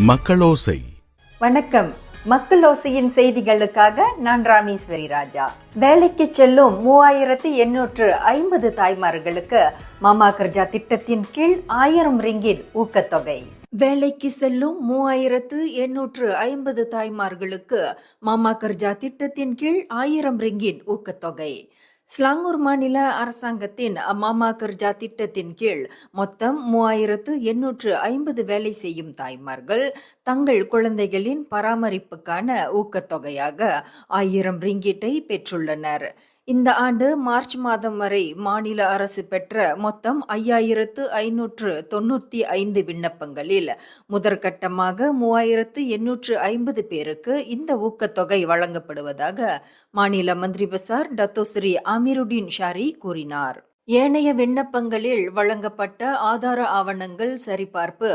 மக்களோசை. வணக்கம். மக்களோசையின் செய்திகளுக்காக நான் ராமேஸ்வரி ராஜா. வேலைக்கு செல்லும் 3850 தாய்மார்களுக்கு மாமா கர்ஜா திட்டத்தின் கீழ் 1000 ரிங்கிட் ஊக்கத்தொகை. வேலைக்கு செல்லும் 3850 தாய்மார்களுக்கு மாமா கர்ஜா திட்டத்தின் கீழ் 1000 ரிங்கிட் ஊக்கத்தொகை. ஸ்லாங்கூர் மாநில அரசாங்கத்தின் மாமா கர்ஜா திட்டத்தின் கீழ் மொத்தம் 3850 வேலை செய்யும் தாய்மார்கள் தங்கள் குழந்தைகளின் பராமரிப்புக்கான ஊக்கத்தொகையாக 1000 ரிங்கிட்டை பெற்றுள்ளனர். இந்த ஆண்டு மார்ச் மாதம் வரை மாநில அரசு பெற்ற மொத்தம் 5595 விண்ணப்பங்களில் முதற்கட்டமாக 3850 பேருக்கு இந்த ஊக்கத்தொகை வழங்கப்படுவதாக மாநில மந்திரி பசார் டத்தோஸ்ரீ அமீருடீன் ஷாரி கூறினார். ஏனைய விண்ணப்பங்களில் வழங்கப்பட்ட ஆதார ஆவணங்கள் சரிபார்ப்பு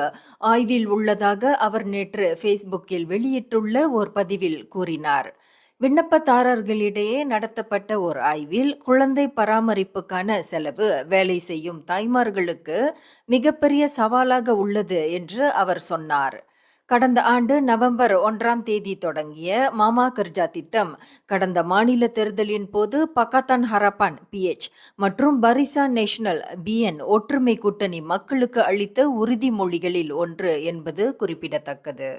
ஆய்வில் உள்ளதாக அவர் நேற்று ஃபேஸ்புக்கில் வெளியிட்டுள்ள ஓர் பதிவில் கூறினார். விண்ணப்பதாரர்களிடையே நடத்தப்பட்ட ஓர் ஆய்வில் குழந்தை பராமரிப்புக்கான செலவு வேலை செய்யும் தாய்மார்களுக்கு மிகப்பெரிய சவாலாக உள்ளது என்று அவர் சொன்னார். கடந்த ஆண்டு நவம்பர் 1ஆம் தேதி தொடங்கிய மாமா கர்ஜா திட்டம் கடந்த மாநில தேர்தலின் போது பக்காத்தான் ஹராப்பான் PH மற்றும் பரிசான் நேஷனல் BN ஒற்றுமை கூட்டணி மக்களுக்கு அளித்த உறுதிமொழிகளில் ஒன்று என்பது குறிப்பிடத்தக்கது.